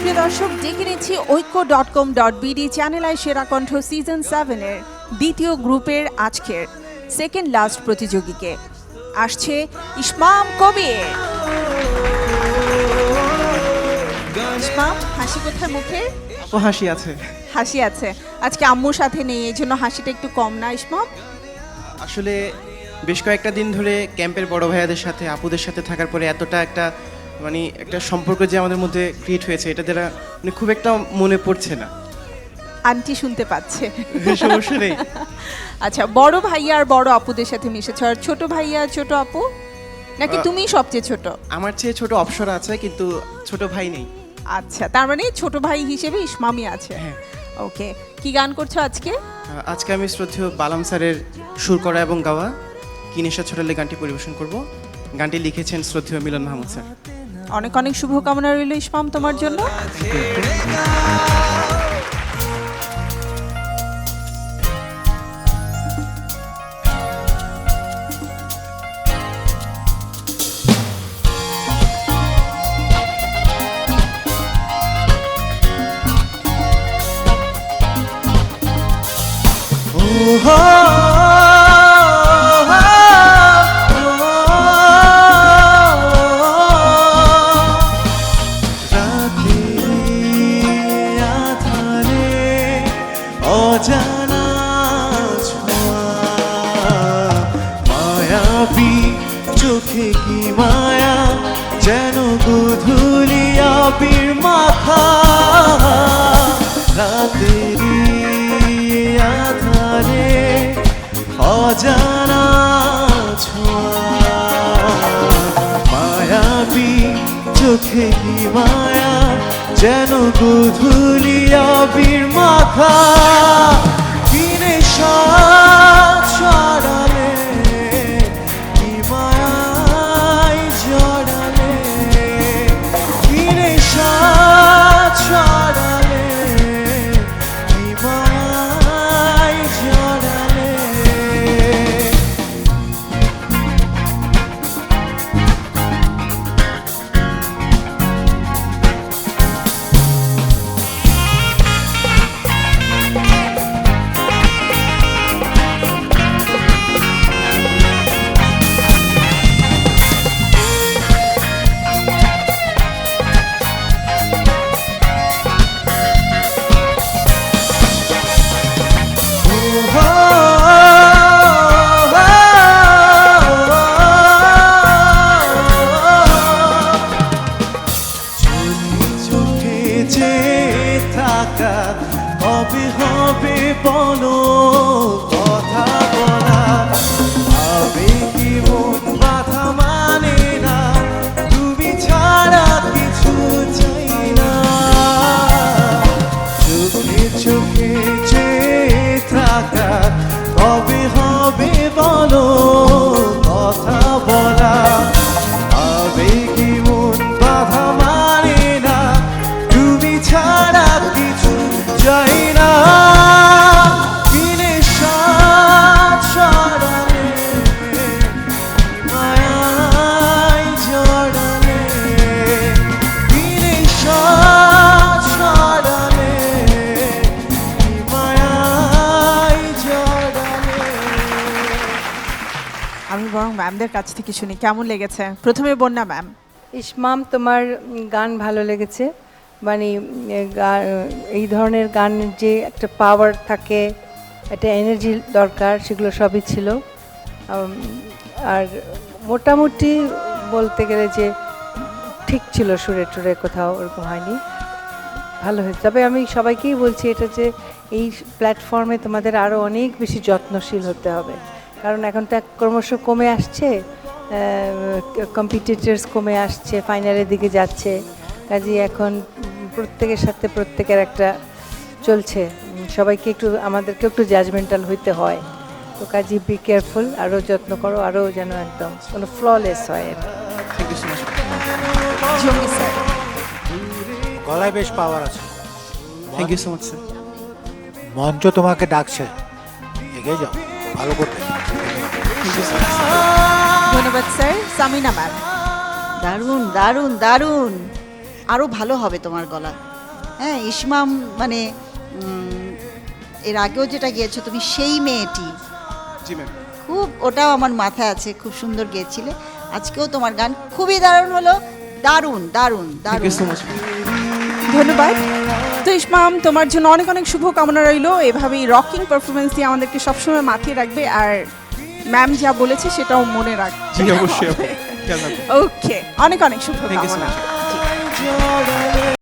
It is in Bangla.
প্রিয় দর্শক, ডেকে নিচ্ছি ঐক্য.com.bd চ্যানেল আই সেরা কণ্ঠ সিজন 7 এর দ্বিতীয় গ্রুপের আজকের সেকেন্ড লাস্ট প্রতিযোগীকে। আসছে ইসমাম কবির। ইসমাম, হাসি কোথায় মুখে? ও হাসি আছে। হাসি আছে। আজকে আম্মুর সাথে নেই, এই জন্য হাসিটা একটু কম না ইসমাম? আসলে বেশ কয়েকটা দিন ধরে ক্যাম্পের বড় ভাইয়াদের সাথে আপুদের সাথে থাকার পরে এতটা একটা সম্পর্ক যে আমাদের মধ্যে ক্রিয়েট হয়েছে, এটা দ্বারা খুব একটা মনে পড়ছে না। আন্টি শুনতে পাচ্ছে। সমস্যা নেই। আচ্ছা, বড় ভাইয়া আর বড় আপুদের সাথে মিশেছ, আর ছোট ভাইয়া ছোট আপু, নাকি তুমি সবচেয়ে ছোট? আমার চেয়ে ছোট অপসরা আছে, কিন্তু ছোট ভাই নেই। আচ্ছা, তার মানে ছোট ভাই হিসেবে ইসমামই আছে। হ্যাঁ। ওকে, কি গান করছো আজকে? আজকে আমি শ্রদ্ধেয় বালাম স্যারের সুর করা এবং গাওয়া কিনেশা ছোটালে গানটি পরিবেশন করব। গানটি লিখেছেন শ্রদ্ধেয় মিলন মাহমুদ স্যার। অনেক অনেক শুভকামনা রইল ইসমাম তোমার জন্য। অজানা ছোঁয়া, মায়াবী চোখে কি মায়া, যেন গোধূলি আবির মাখা, রাতেরি আধারে অজানা ছোঁয়া, মায়াবী চোখে কি মায়া, যেন গোধূলি আবির মাখা, কিনে ছড়ালে কি মায়ায় জড়ালে, কিনে ছড়ালে কি মায়ায় জড়ালে। হবে হবে বলো কথা বলা, আবেগে মন বাধা মানে না, তুমি ছাড়া কিছু চাই না, চোখে চোখে চেয়ে থাকা, হবে হবে বলো কথা বলা, আবেগে মন বাধা মানে না, তুমি ছাড়া কিছু চাই না, কিনে ছড়ালে মায়ায় জড়ালে, কিনে ছড়ালে মায়ায় জড়ালে। আমি বরং ম্যামদের কাছ থেকে শুনি কেমন লেগেছে। প্রথমে বন্যা ম্যাম। ইসমাম, তোমার গান ভালো লেগেছে। মানে এই ধরনের গান যে একটা পাওয়ার থাকে, একটা এনার্জি দরকার, সেগুলো সবই ছিল। আর মোটামুটি বলতে গেলে যে ঠিক ছিল, সুরে টুরে কোথাও ওরকম হয়নি, ভালো হয়েছে। তবে আমি সবাইকেই বলছি এটা যে এই প্ল্যাটফর্মে তোমাদের আরও অনেক বেশি যত্নশীল হতে হবে, কারণ এখন তো ক্রমশ কমে আসছে, কম্পিটিটরস কমে আসছে, ফাইনালের দিকে যাচ্ছে, কাজেই এখন প্রত্যেকের সাথে প্রত্যেকের একটা চলছে, সবাইকে একটু আমাদেরকে একটু জাজমেন্টাল হইতে হয়, তো কাজেই বি কেয়ারফুল, আরও যত্ন করো, আরও যেন একদম কোনো ফ্ললেস হয়। Thank you so much. জমি স্যার। গলায় বেশ পাওয়ার আছে। Thank you so much sir. মঞ্চ তোমাকে ডাকছে, এগিয়ে যাও, ভালো করবে। ধন্যবাদ স্যার। সামিনা ম্যাম। দারুণ দারুণ দারুণ, আরো ভালো হবে তোমার গলা। হ্যাঁ ইসমাম মানে এর আগেও যেটা গেয়েছো তুমি সেই মেয়েটি, জি ম্যাম। খুব ওটাও আমার মাথায় আছে, খুব সুন্দর গেয়েছিলে। আজকেও তোমার গান খুবই দারুণ হলো, দারুণ দারুণ থ্যাংক ইউ দারুণ। So much. ধন্যবাদ। তো ইসমাম, তোমার জন্য অনেক অনেক শুভকামনা রইলো, এভাবেই রকিং পারফরমেন্স দিয়ে আমাদেরকে সবসময় মাথায় রাখবে, আর ম্যাম যা বলেছে সেটাও মনে রাখবে। জি অবশ্যই আপু, খেয়াল রাখবো। ওকে, অনেক অনেক থ্যাংক ইউ সো শুভকামনা। মাচ।